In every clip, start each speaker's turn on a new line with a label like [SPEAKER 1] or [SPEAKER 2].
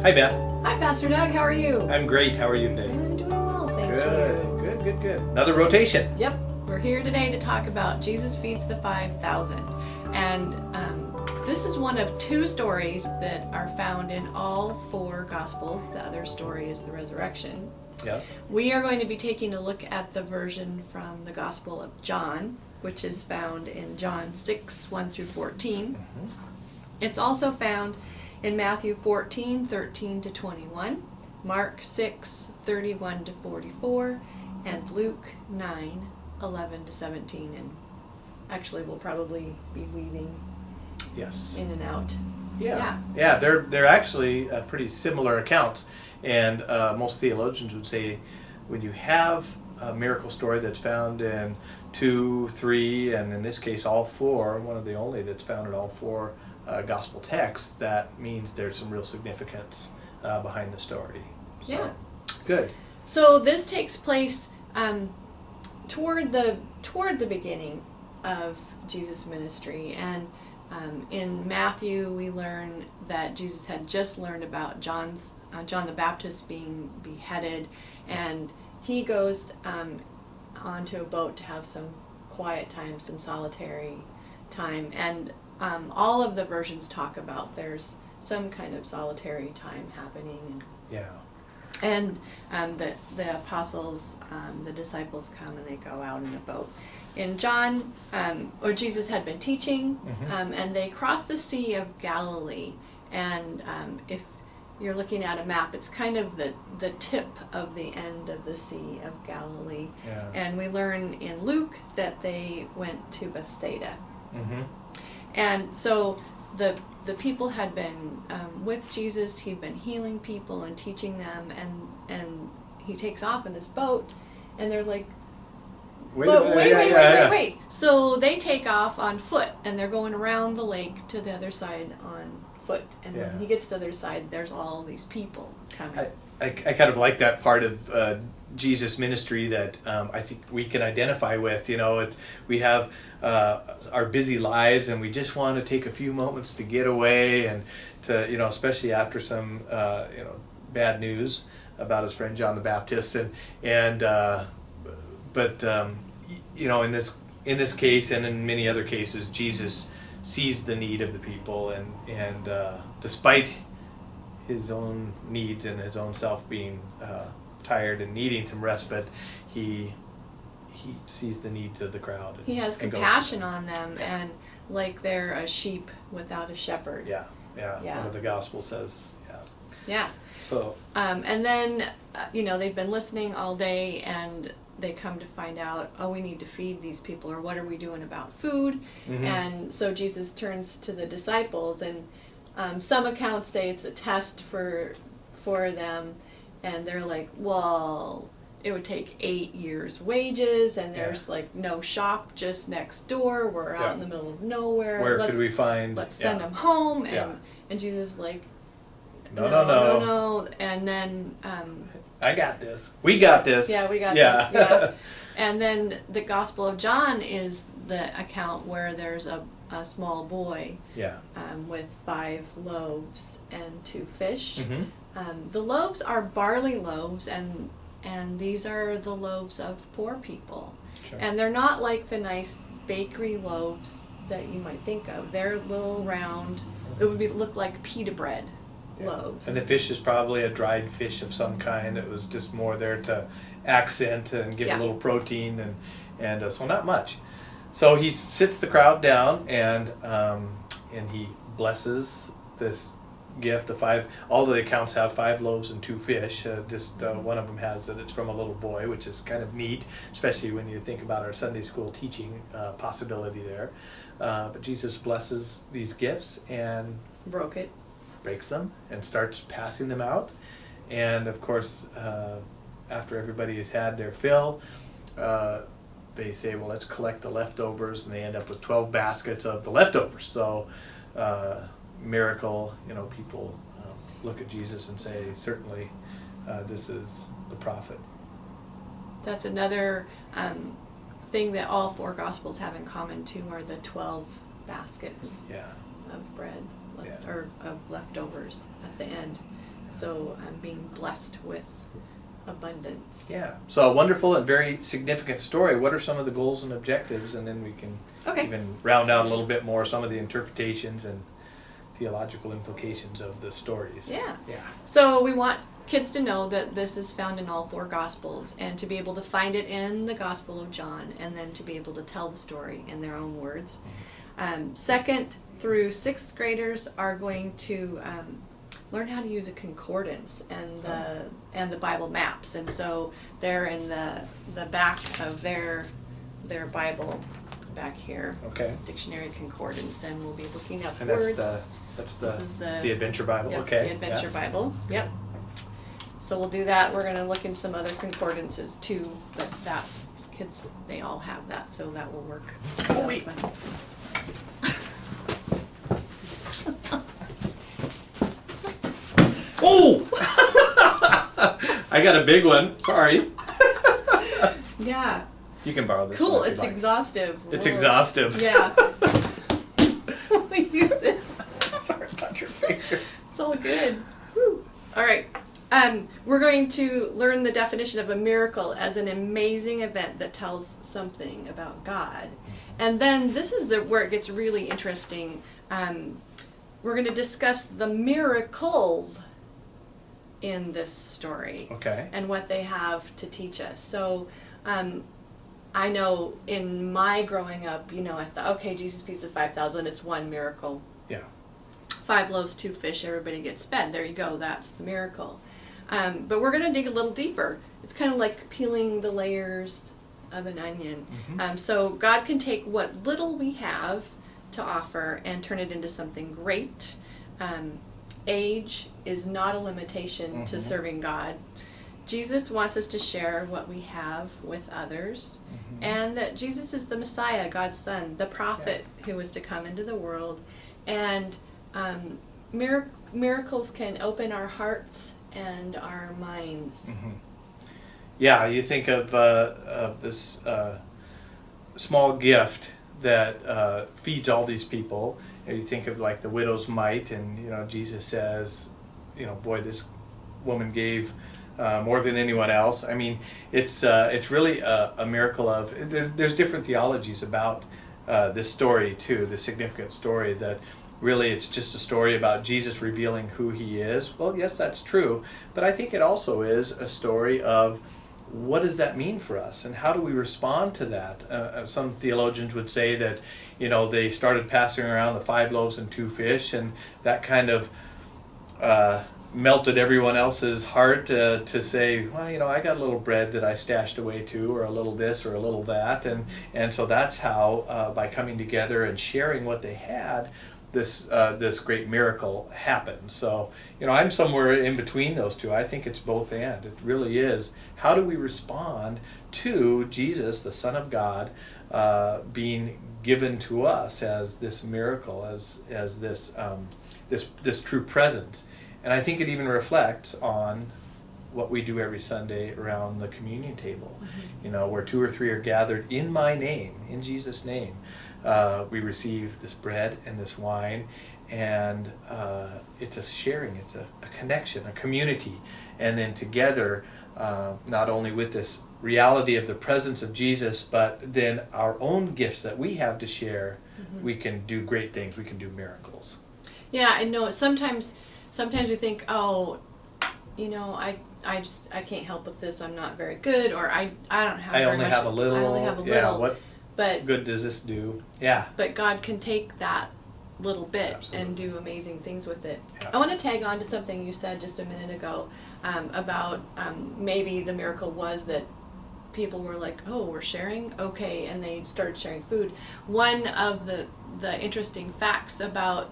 [SPEAKER 1] Hi, Beth.
[SPEAKER 2] Hi, Pastor Doug. How are you?
[SPEAKER 1] I'm great. How are you today?
[SPEAKER 2] I'm doing well, thank you.
[SPEAKER 1] Good. Another rotation.
[SPEAKER 2] Yep. We're here today to talk about Jesus feeds the 5,000. And this is one of two stories that are found in all four Gospels. The other story is the resurrection.
[SPEAKER 1] Yes.
[SPEAKER 2] We are going to be taking a look at the version from the Gospel of John, which is found in John 6, 1 through 14. Mm-hmm. It's also found in Matthew 14, 13 to 21, Mark 6, 31 to 44, and Luke 9, 11 to 17. And actually we'll probably be weaving in and out.
[SPEAKER 1] Yeah, they're actually pretty similar accounts. And most theologians would say when you have a miracle story that's found in 2, 3, and in this case all 4, one of the only that's found in all 4 gospel texts, that means there's some real significance behind the story. So,
[SPEAKER 2] yeah.
[SPEAKER 1] Good.
[SPEAKER 2] So this takes place toward the beginning of Jesus' ministry, and in Matthew we learn that Jesus had just learned about John the Baptist being beheaded, and he goes onto a boat to have some quiet time, some solitary time, and all of the versions talk about there's some kind of solitary time happening. And the apostles, the disciples come and they go out in a boat. In John, or Jesus had been teaching, and they crossed the Sea of Galilee. And if you're looking at a map, it's kind of the tip of the end of the Sea of Galilee.
[SPEAKER 1] Yeah.
[SPEAKER 2] And we learn in Luke that they went to Bethsaida.
[SPEAKER 1] Mm-hmm.
[SPEAKER 2] And so the people had been with Jesus. He'd been healing people and teaching them, and he takes off in this boat, and they're like, wait. So they take off on foot, and they're going around the lake to the other side on foot. And when he gets to the other side, there's all these people coming.
[SPEAKER 1] I kind of like that part of Jesus' ministry that I think we can identify with. We have our busy lives, and we just want to take a few moments to get away, and to especially after some bad news about his friend John the Baptist, but in this case and in many other cases, Jesus sees the need of the people, and despite his own needs and his own self being tired and needing some respite, he sees the needs of the crowd.
[SPEAKER 2] He has compassion on them, and like they're a sheep without a shepherd.
[SPEAKER 1] Yeah. One of the Gospels says,
[SPEAKER 2] Yeah.
[SPEAKER 1] So.
[SPEAKER 2] And then, they've been listening all day, and they come to find out, we need to feed these people, or what are we doing about food? Mm-hmm. And so Jesus turns to the disciples, and some accounts say it's a test for them, and they're like, well, it would take 8 years' wages, and there's like no shop just next door. We're out in the middle of nowhere.
[SPEAKER 1] Where could we find?
[SPEAKER 2] Let's send them home. And Jesus is like,
[SPEAKER 1] no.
[SPEAKER 2] And then
[SPEAKER 1] I got this. We got this.
[SPEAKER 2] Yeah, we got this. Yeah. And then the Gospel of John is the account where there's a small boy with 5 loaves and 2 fish. Mm-hmm. The loaves are barley loaves, and these are the loaves of poor people. Sure. And they're not like the nice bakery loaves that you might think of. They're little round. It would look like pita bread loaves.
[SPEAKER 1] And the fish is probably a dried fish of some kind. It was just more there to accent and give a little protein, and so not much. So he sits the crowd down, and he blesses this gift. The 5, all the accounts have 5 loaves and 2 fish. One of them has that it's from a little boy, which is kind of neat, especially when you think about our Sunday school teaching possibility there. But Jesus blesses these gifts and breaks them and starts passing them out. And of course, after everybody has had their fill, they say, well, let's collect the leftovers, and they end up with 12 baskets of the leftovers. So miracle, people look at Jesus and say, certainly this is the prophet.
[SPEAKER 2] That's another thing that all 4 Gospels have in common too, are the 12 baskets of bread or of leftovers at the end. So I'm being blessed with abundance.
[SPEAKER 1] Yeah. So a wonderful and very significant story. What are some of the goals and objectives? And then we can even round out a little bit more some of the interpretations and theological implications of the stories.
[SPEAKER 2] Yeah.
[SPEAKER 1] Yeah.
[SPEAKER 2] So we want kids to know that this is found in all 4 Gospels, and to be able to find it in the Gospel of John, and then to be able to tell the story in their own words. 2nd through 6th graders are going to learn how to use a concordance and the Bible maps, and so they're in the back of their Bible back here.
[SPEAKER 1] Okay.
[SPEAKER 2] Dictionary concordance, and we'll be looking up
[SPEAKER 1] And
[SPEAKER 2] words.
[SPEAKER 1] this is the Adventure Bible.
[SPEAKER 2] Yep,
[SPEAKER 1] Okay.
[SPEAKER 2] the Adventure Bible. Yep. So we'll do that. We're going to look in some other concordances too, but that kids, they all have that, so that will work.
[SPEAKER 1] Oh, wait. Oh! I got a big one. Sorry.
[SPEAKER 2] Yeah.
[SPEAKER 1] You can borrow this.
[SPEAKER 2] Cool.
[SPEAKER 1] one if
[SPEAKER 2] It's
[SPEAKER 1] you'd like.
[SPEAKER 2] exhaustive.
[SPEAKER 1] It's
[SPEAKER 2] Whoa.
[SPEAKER 1] exhaustive.
[SPEAKER 2] Yeah. Use it.
[SPEAKER 1] Sorry about your finger.
[SPEAKER 2] It's all good. Whew. All right. We're going to learn the definition of a miracle as an amazing event that tells something about God. And then this is where it gets really interesting. We're going to discuss the miracles in this story.
[SPEAKER 1] Okay.
[SPEAKER 2] And what they have to teach us. So I know in my growing up, I thought, okay, Jesus feeds the 5,000, it's one miracle.
[SPEAKER 1] Yeah.
[SPEAKER 2] 5 loaves, 2 fish, everybody gets fed. There you go, that's the miracle. But we're going to dig a little deeper. It's kind of like peeling the layers of an onion.
[SPEAKER 1] Mm-hmm.
[SPEAKER 2] So God can take what little we have to offer and turn it into something great. Age is not a limitation to serving God. Jesus wants us to share what we have with others, and that Jesus is the Messiah, God's Son, the prophet who was to come into the world. And miracles can open our hearts and our minds.
[SPEAKER 1] Mm-hmm. Yeah, you think of this small gift that feeds all these people. You think of like the widow's mite, and Jesus says, boy, this woman gave more than anyone else. I mean, it's really a miracle of. There's different theologies about this story too, the significant story that. Really, it's just a story about Jesus revealing who he is. Well, yes, that's true. But I think it also is a story of what does that mean for us and how do we respond to that? Some theologians would say that, they started passing around the 5 loaves and 2 fish, and that kind of melted everyone else's heart to say, well, I got a little bread that I stashed away too, or a little this or a little that. And so that's how, by coming together and sharing what they had, this great miracle happened. So, I'm somewhere in between those two. I think it's both and. It really is. How do we respond to Jesus, the Son of God, being given to us as this miracle, as this true presence? And I think it even reflects on what we do every Sunday around the communion table. Where 2 or 3 are gathered in my name, in Jesus' name. We receive this bread and this wine, and it's a sharing, it's a connection, a community, and then together, not only with this reality of the presence of Jesus, but then our own gifts that we have to share, we can do great things, we can do miracles.
[SPEAKER 2] Yeah, I know. Sometimes we think, I can't help with this, I'm not very good, or I don't have
[SPEAKER 1] I
[SPEAKER 2] very
[SPEAKER 1] only
[SPEAKER 2] much.
[SPEAKER 1] have a little.
[SPEAKER 2] I only have a
[SPEAKER 1] Yeah,
[SPEAKER 2] little. But
[SPEAKER 1] good does this do? Yeah.
[SPEAKER 2] But God can take that little bit
[SPEAKER 1] Absolutely.
[SPEAKER 2] and do amazing things with it.
[SPEAKER 1] Yeah.
[SPEAKER 2] I want to tag on to something you said just a minute ago about maybe the miracle was that people were like, oh, we're sharing? Okay, and they started sharing food. One of the interesting facts about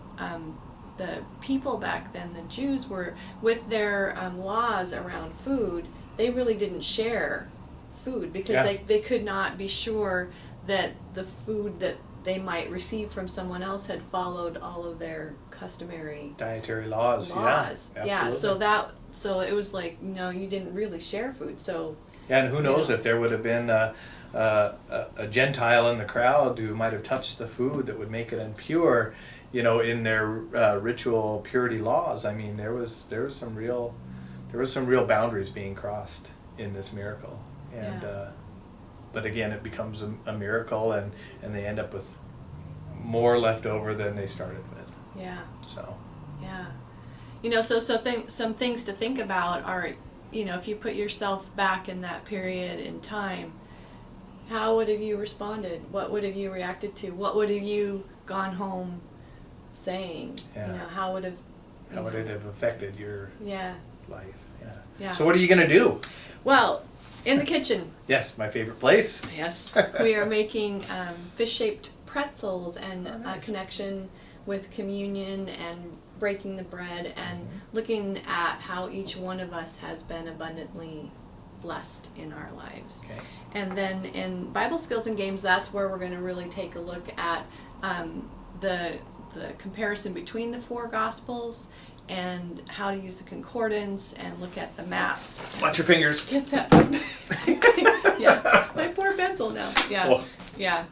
[SPEAKER 2] the people back then, the Jews, were with their laws around food, they really didn't share food because they could not be sure that the food that they might receive from someone else had followed all of their customary
[SPEAKER 1] Dietary laws.
[SPEAKER 2] Yeah, so it was like, no, you didn't really share food. So
[SPEAKER 1] yeah, and who knows if there would have been a Gentile in the crowd who might have touched the food that would make it impure, in their ritual purity laws. I mean, there was some real boundaries being crossed in this miracle, and but again, it becomes a miracle, and they end up with more left over than they started with.
[SPEAKER 2] Yeah.
[SPEAKER 1] So.
[SPEAKER 2] Yeah. Some things to think about are, if you put yourself back in that period in time, how would have you responded? What would have you reacted to? What would have you gone home saying?
[SPEAKER 1] Yeah.
[SPEAKER 2] How would it
[SPEAKER 1] have affected your life?
[SPEAKER 2] Yeah.
[SPEAKER 1] So what are you going to do?
[SPEAKER 2] Well, in the kitchen.
[SPEAKER 1] Yes, my favorite place.
[SPEAKER 2] Yes. We are making fish-shaped pretzels, and
[SPEAKER 1] nice.
[SPEAKER 2] A connection with communion and breaking the bread and looking at how each one of us has been abundantly blessed in our lives.
[SPEAKER 1] Okay.
[SPEAKER 2] And then in Bible Skills and Games, that's where we're going to really take a look at the comparison between the 4 Gospels and how to use the concordance and look at the maps.
[SPEAKER 1] Watch your fingers.
[SPEAKER 2] Get that. Yeah, my poor pencil now. Yeah,
[SPEAKER 1] Oh.
[SPEAKER 2] yeah.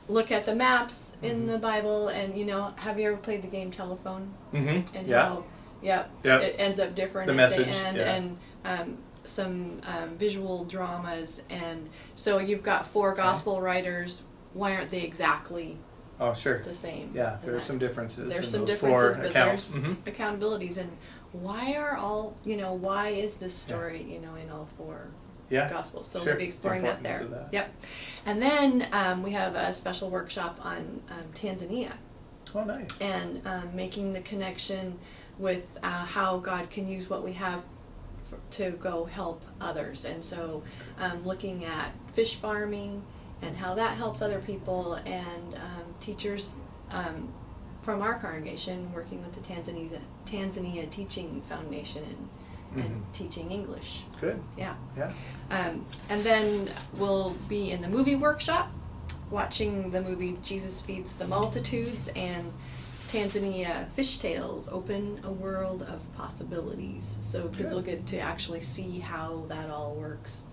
[SPEAKER 2] Look at the maps in the Bible, and have you ever played the game Telephone?
[SPEAKER 1] Mm-hmm.
[SPEAKER 2] And
[SPEAKER 1] Yeah.
[SPEAKER 2] how it ends up different
[SPEAKER 1] The
[SPEAKER 2] at
[SPEAKER 1] message,
[SPEAKER 2] the end, and some visual dramas, and so you've got 4 gospel writers. Why aren't they exactly
[SPEAKER 1] Oh, sure.
[SPEAKER 2] the same?
[SPEAKER 1] Yeah, there are some differences.
[SPEAKER 2] There's
[SPEAKER 1] in
[SPEAKER 2] some
[SPEAKER 1] those
[SPEAKER 2] differences,
[SPEAKER 1] 4
[SPEAKER 2] but
[SPEAKER 1] accounts.
[SPEAKER 2] there's accountabilities, and why is this story in all 4 Gospels? So
[SPEAKER 1] sure.
[SPEAKER 2] we'll be exploring that there.
[SPEAKER 1] Of that.
[SPEAKER 2] Yep. And then we have a special workshop on Tanzania.
[SPEAKER 1] Oh, nice.
[SPEAKER 2] And making the connection with how God can use what we have to go help others. And so looking at fish farming and how that helps other people, and teachers from our congregation working with the Tanzania Teaching Foundation and teaching English.
[SPEAKER 1] Good.
[SPEAKER 2] Yeah.
[SPEAKER 1] Yeah.
[SPEAKER 2] And then we'll be in the movie workshop watching the movie Jesus Feeds the Multitudes and Tanzania Fish Tales, Open a World of Possibilities. So kids will get to actually see how that all works.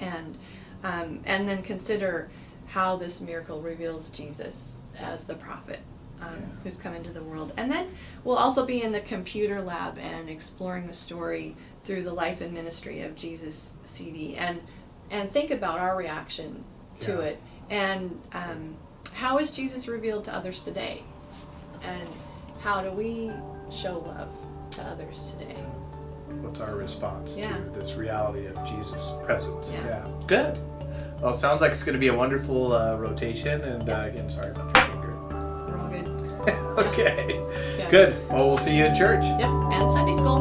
[SPEAKER 2] And then consider how this miracle reveals Jesus as the prophet who's come into the world. And then we'll also be in the computer lab and exploring the story through the life and ministry of Jesus CD, and think about our reaction to it, and how is Jesus revealed to others today, and how do we show love to others today?
[SPEAKER 1] What's our response
[SPEAKER 2] Yeah.
[SPEAKER 1] to this reality of Jesus' presence?
[SPEAKER 2] Yeah.
[SPEAKER 1] Good. Well, it sounds like it's going to be a wonderful rotation, and again, sorry about your finger.
[SPEAKER 2] We're all good.
[SPEAKER 1] Okay.
[SPEAKER 2] Yeah.
[SPEAKER 1] Good. Well, we'll see you in church.
[SPEAKER 2] Yep, and Sunday school.